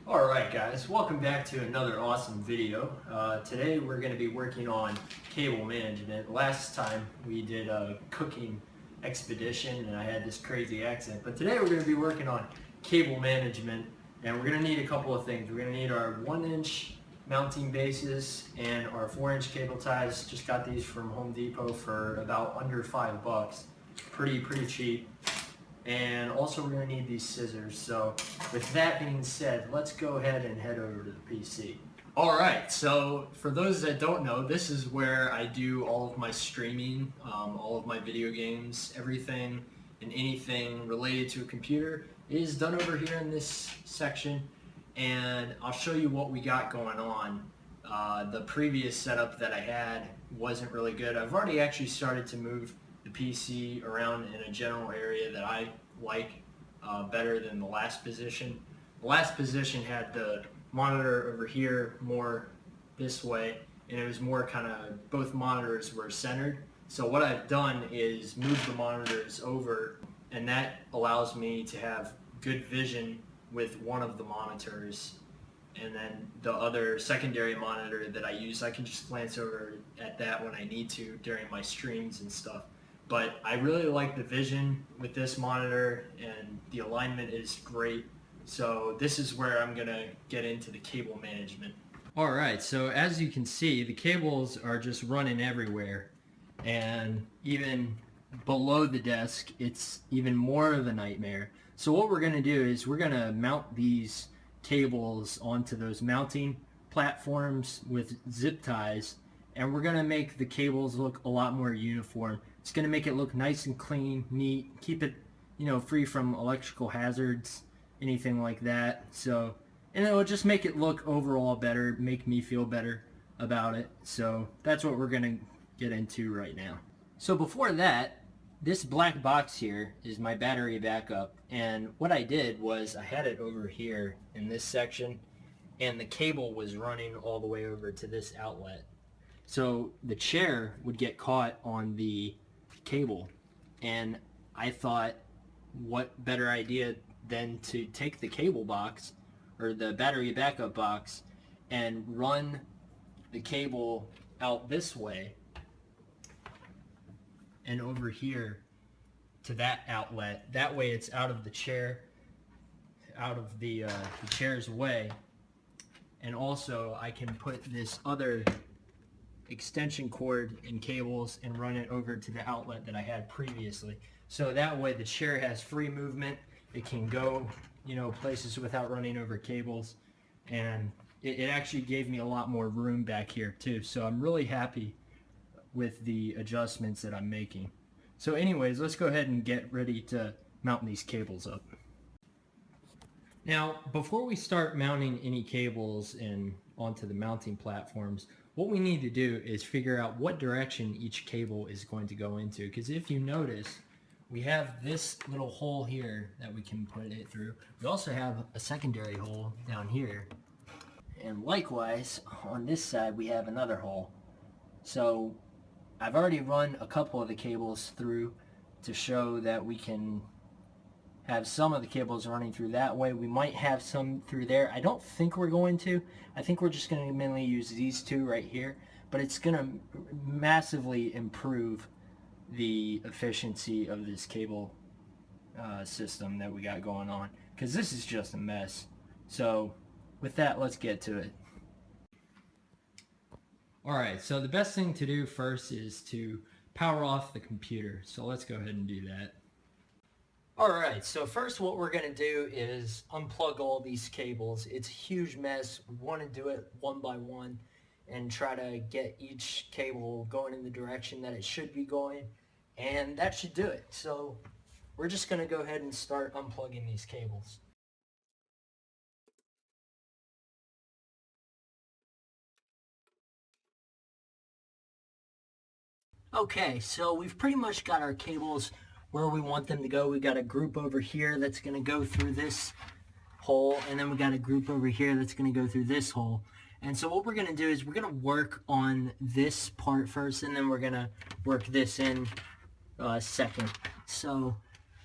Alright guys, welcome back to another awesome video. Today we're going to be working on cable management. Last time we did a cooking expedition and I had this crazy accent, but today we're going to be working on cable management, and we're going to need a couple of things. We're going to need our 1-inch mounting bases and our 4-inch cable ties. Just got these from Home Depot for about under $5. Pretty cheap. And also we're going to need these scissors. So with that being said, let's go ahead and head over to the PC. Alright, so for those that don't know, this is where I do all of my streaming, all of my video games, everything and anything related to a computer is done over here in this section, and I'll show you what we got going on. The previous setup that I had wasn't really good. I've already actually started to move the PC around in a general area that I like better than the last position. The last position had the monitor over here more this way, and it was more kind of, both monitors were centered. So what I've done is move the monitors over, and that allows me to have good vision with one of the monitors, and then the other secondary monitor that I use, I can just glance over at that when I need to during my streams and stuff. But I really like the vision with this monitor, and the alignment is great. So this is where I'm going to get into the cable management. Alright, so as you can see, the cables are just running everywhere. And even below the desk, it's even more of a nightmare. So what we're going to do is we're going to mount these cables onto those mounting platforms with zip ties, and we're going to make the cables look a lot more uniform. It's going to make it look nice and clean, neat, keep it, free from electrical hazards, anything like that. So, and it will just make it look overall better, make me feel better about it. So that's what we're going to get into right now. So before that, this black box here is my battery backup, and what I did was I had it over here in this section, and the cable was running all the way over to this outlet. So the chair would get caught on the cable, and I thought, what better idea than to take the cable box or the battery backup box and run the cable out this way and over here to that outlet. That way it's out of the chair, out of the chair's way, and also I can put this other extension cord and cables and run it over to the outlet that I had previously. So that way the chair has free movement. It can go, places without running over cables, and it actually gave me a lot more room back here too. So I'm really happy with the adjustments that I'm making. So anyways, let's go ahead and get ready to mount these cables up. Now, before we start mounting any cables onto the mounting platforms, what we need to do is figure out what direction each cable is going to go into. Because if you notice, we have this little hole here that we can put it through. We also have a secondary hole down here. And likewise, on this side, we have another hole. So I've already run a couple of the cables through to show that we can have some of the cables running through that way. We might have some through there. I don't think we're going to. I think we're just going to mainly use these two right here, but it's going to massively improve the efficiency of this cable system that we got going on, because this is just a mess. So with that, let's get to it. Alright, so the best thing to do first is to power off the computer. So let's go ahead and do that. Alright, so first what we're going to do is unplug all these cables. It's a huge mess. We want to do it one by one and try to get each cable going in the direction that it should be going, and that should do it. So we're just going to go ahead and start unplugging these cables. Okay, so we've pretty much got our cables where we want them to go. We got a group over here that's going to go through this hole, and then we got a group over here that's going to go through this hole. And so what we're going to do is we're going to work on this part first, and then we're going to work this in second. So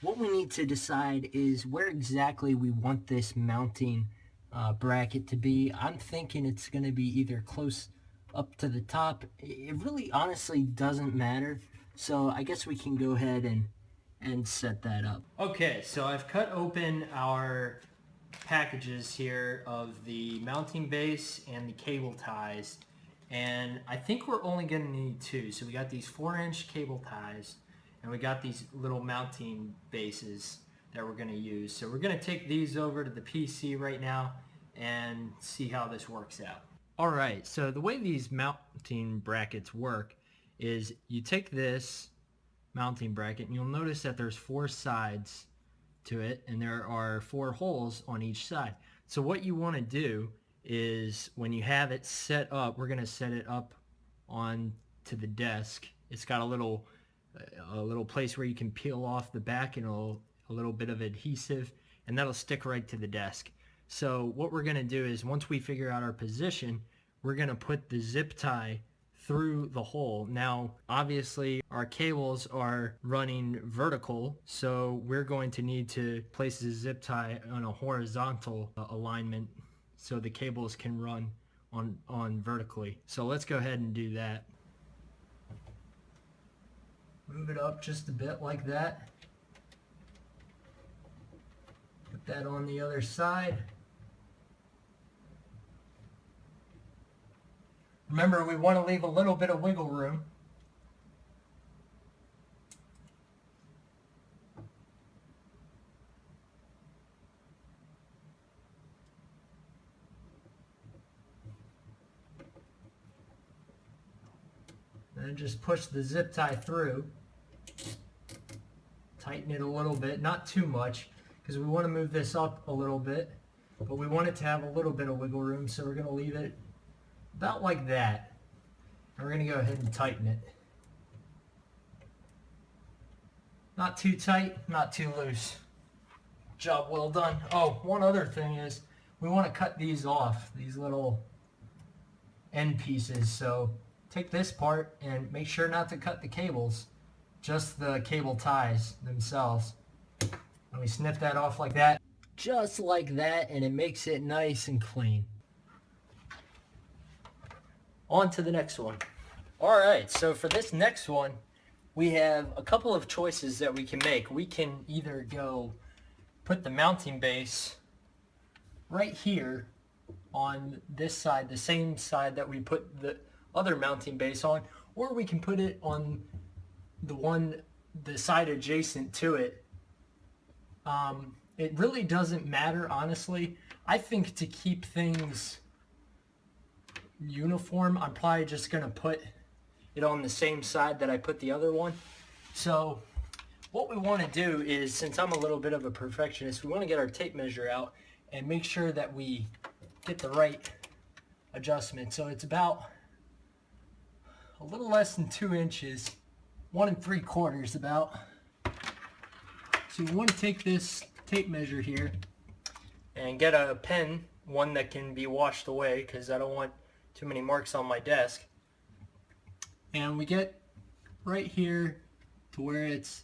what we need to decide is where exactly we want this mounting bracket to be. I'm thinking it's going to be either close up to the top. It really honestly doesn't matter. So I guess we can go ahead and set that up. Okay, so I've cut open our packages here of the mounting base and the cable ties, and I think we're only going to need two. So we got these 4-inch cable ties and we got these little mounting bases that we're going to use. So we're going to take these over to the PC right now and see how this works out. Alright, so the way these mounting brackets work is you take this mounting bracket and you'll notice that there's 4 sides to it and there are 4 holes on each side. So what you want to do is when you have it set up, we're going to set it up on to the desk. It's got a little place where you can peel off the back and a little bit of adhesive, and that'll stick right to the desk. So what we're going to do is once we figure out our position, we're going to put the zip tie through the hole. Now, obviously, our cables are running vertical, so we're going to need to place the zip tie on a horizontal alignment so the cables can run on vertically. So let's go ahead and do that. Move it up just a bit like that. Put that on the other side. Remember, we want to leave a little bit of wiggle room. And then just push the zip tie through. Tighten it a little bit, not too much, because we want to move this up a little bit, but we want it to have a little bit of wiggle room, so we're going to leave it about like that. And we're going to go ahead and tighten it. Not too tight, not too loose. Job well done. Oh, one other thing is we want to cut these off, these little end pieces. So take this part and make sure not to cut the cables, just the cable ties themselves. And we snip that off like that, just like that, and it makes it nice and clean. On to the next one. Alright, so for this next one, we have a couple of choices that we can make. We can either go put the mounting base right here on this side, the same side that we put the other mounting base on, or we can put it on the side adjacent to it. It really doesn't matter, honestly. I think to keep things uniform, I'm probably just going to put it on the same side that I put the other one. So what we want to do is, since I'm a little bit of a perfectionist, we want to get our tape measure out and make sure that we get the right adjustment. So it's about a little less than 2 inches, 1 3/4 about. So we want to take this tape measure here and get a pen, one that can be washed away because I don't want too many marks on my desk. And we get right here to where it's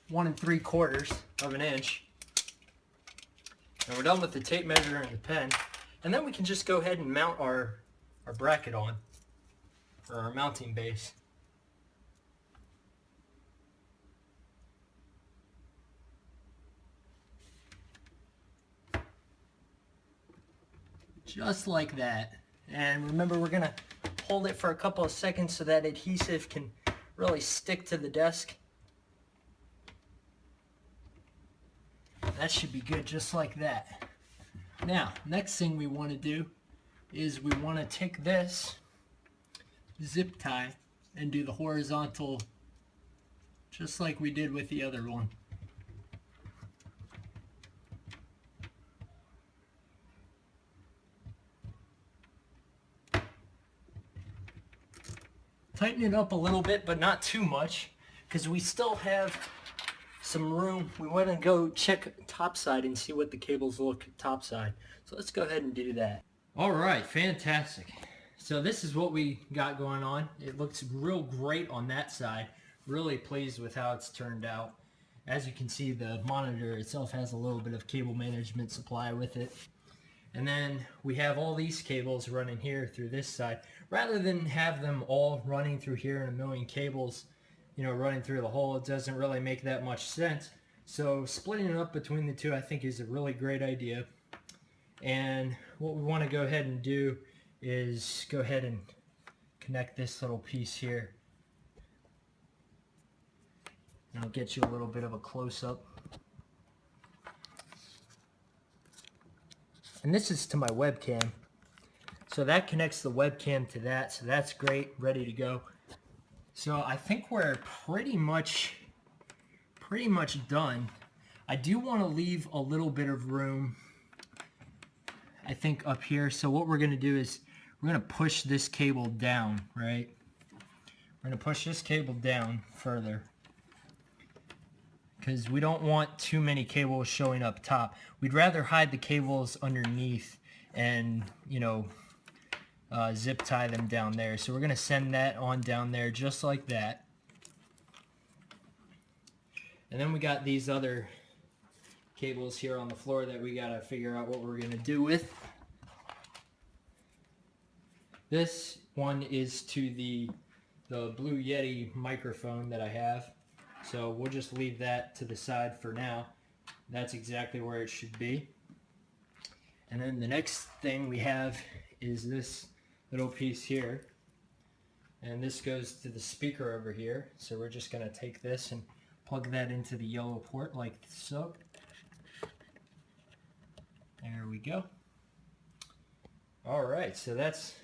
1 3/4 of an inch. And we're done with the tape measure and the pen. And then we can just go ahead and mount our bracket on, or our mounting base. Just like that. And remember, we're going to hold it for a couple of seconds so that adhesive can really stick to the desk. That should be good, just like that. Now, next thing we want to do is we want to take this zip tie and do the horizontal just like we did with the other one. Tighten it up a little bit, but not too much, because we still have some room. We want to go check topside and see what the cables look topside. So let's go ahead and do that. All right, fantastic. So this is what we got going on. It looks real great on that side. Really pleased with how it's turned out. As you can see, the monitor itself has a little bit of cable management supply with it. And then we have all these cables running here through this side. Rather than have them all running through here and a million cables, you know, running through the hole, it doesn't really make that much sense. So splitting it up between the two, I think, is a really great idea. And what we want to go ahead and do is go ahead and connect this little piece here. And I'll get you a little bit of a close-up. And this is to my webcam. So that connects the webcam to that, so that's great, ready to go. So I think we're pretty much done. I do want to leave a little bit of room, I think, up here. So what we're going to do is we're going to push this cable down, right? We're going to push this cable down further, because we don't want too many cables showing up top. We'd rather hide the cables underneath and, you know, zip tie them down there. So we're going to send that on down there just like that. And then we got these other cables here on the floor that we got to figure out what we're going to do with. This one is to the Blue Yeti microphone that I have. So we'll just leave that to the side for now. That's exactly where it should be. And then the next thing we have is this little piece here. And this goes to the speaker over here. So we're just going to take this and plug that into the yellow port like so. There we go. Alright, so that's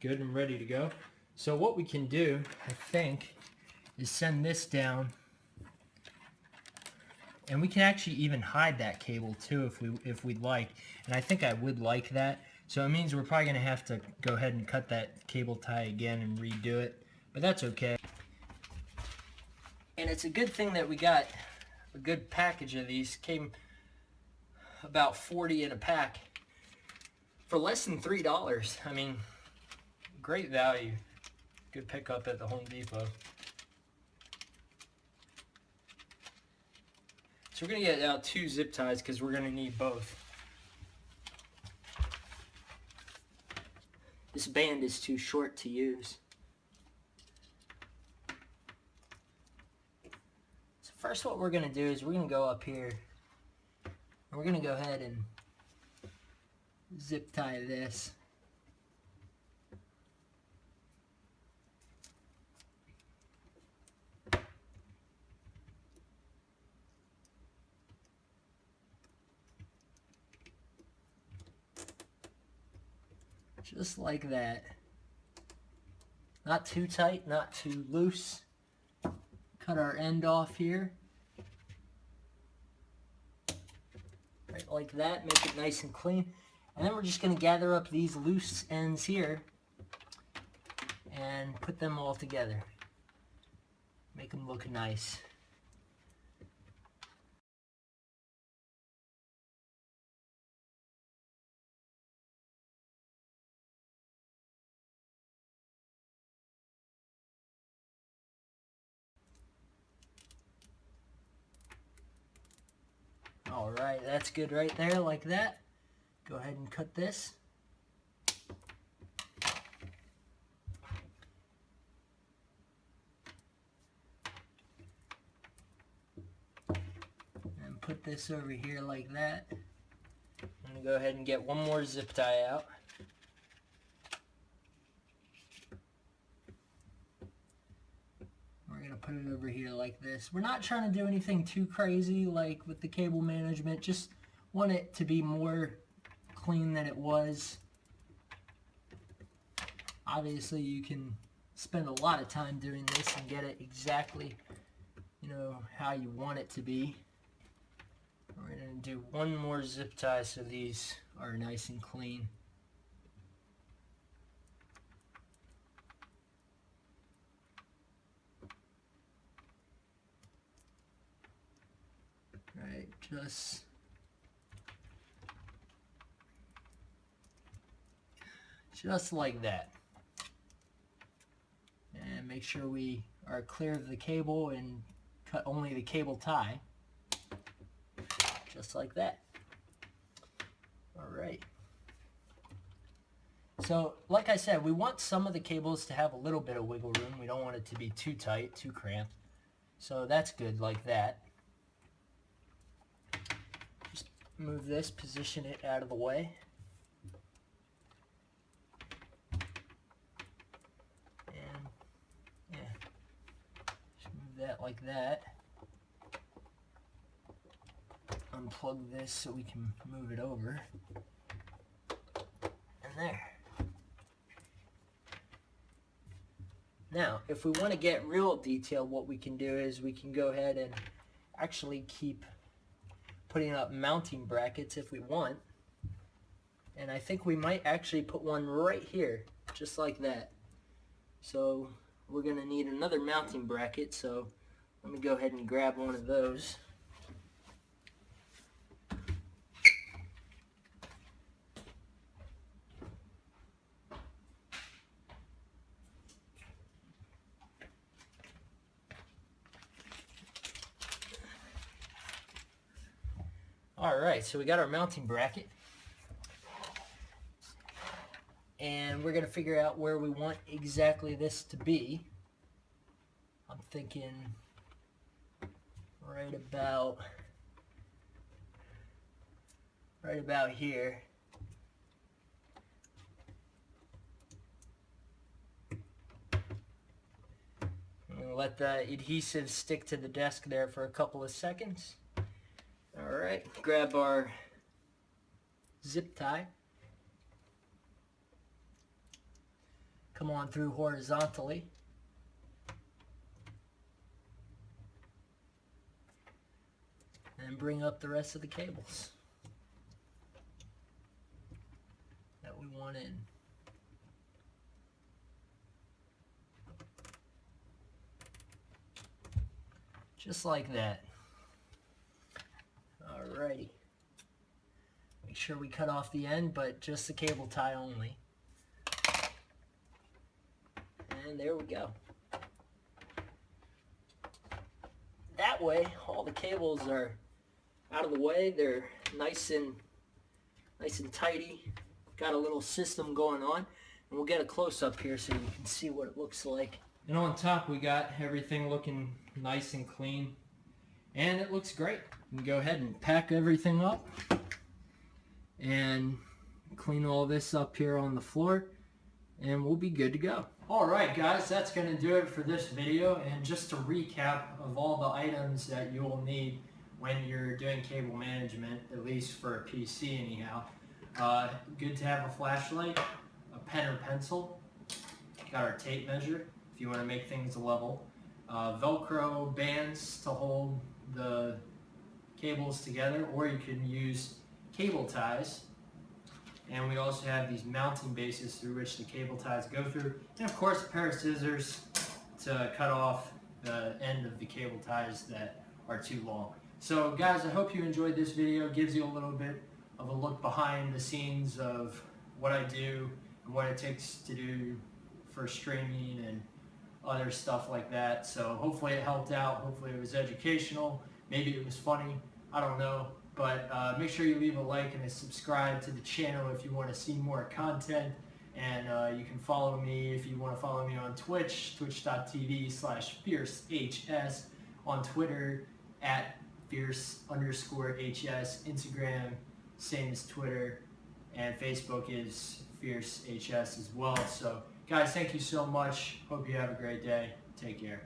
good and ready to go. So what we can do, I think, is send this down. And we can actually even hide that cable too if we'd like. And I think I would like that. So it means we're probably going to have to go ahead and cut that cable tie again and redo it. But that's okay. And it's a good thing that we got a good package of these. Came about 40 in a pack for less than $3. I mean, great value. Good pickup at the Home Depot. So we're going to get out 2 zip ties because we're going to need both. This band is too short to use. So first what we're going to do is we're going to go up here and we're going to go ahead and zip tie this. Just like that. Not too tight, not too loose. Cut our end off here. Right like that, make it nice and clean. And then we're just going to gather up these loose ends here and put them all together. Make them look nice. Alright, that's good right there, like that. Go ahead and cut this. And put this over here like that. I'm going to go ahead and get one more zip tie out. We're going to put it over here like this. We're not trying to do anything too crazy like with the cable management. Just want it to be more clean than it was. Obviously you can spend a lot of time doing this and get it exactly, you know, how you want it to be. We're going to do one more zip tie so these are nice and clean. Right, just like that. And make sure we are clear of the cable and cut only the cable tie. just like that. Alright. So, like I said, we want some of the cables to have a little bit of wiggle room. We don't want it to be too tight, too cramped. So that's good like that. Just move this, position it out of the way. And, yeah, just move that like that. Unplug this so we can move it over. And there. Now, if we want to get real detailed, what we can do is we can go ahead and actually keep putting up mounting brackets if we want. And I think we might actually put one right here, just like that. So we're going to need another mounting bracket, so let me go ahead and grab one of those. Alright, so we got our mounting bracket. And we're going to figure out where we want exactly this to be. I'm thinking right about here. I'm going to let the adhesive stick to the desk there for a couple of seconds. Alright, grab our zip tie. Come on through horizontally. And bring up the rest of the cables that we want in. Just like that. Alrighty. Make sure we cut off the end, but just the cable tie only. And there we go. That way, all the cables are out of the way. They're nice and tidy. Got a little system going on. And we'll get a close-up here so you can see what it looks like. And on top, we got everything looking nice and clean. And it looks great. You can go ahead and pack everything up and clean all this up here on the floor, and we'll be good to go. Alright guys, that's going to do it for this video. And just to recap of all the items that you will need when you're doing cable management, at least for a PC anyhow. Good to have a flashlight, a pen or pencil, got our tape measure if you want to make things level, Velcro bands to hold the cables together, or you can use cable ties. And we also have these mounting bases through which the cable ties go through, and of course a pair of scissors to cut off the end of the cable ties that are too long. So guys, I hope you enjoyed this video. It gives you a little bit of a look behind the scenes of what I do and what it takes to do for streaming and other stuff like that. So hopefully it helped out. Hopefully it was educational. Maybe it was funny. I don't know. But make sure you leave a like and a subscribe to the channel if you want to see more content. And you can follow me if you want to follow me on Twitch, twitch.tv/FierceHS, on Twitter @Fierce_HS, Instagram, same as Twitter, and Facebook is FierceHS as well. So guys, thank you so much. Hope you have a great day. Take care.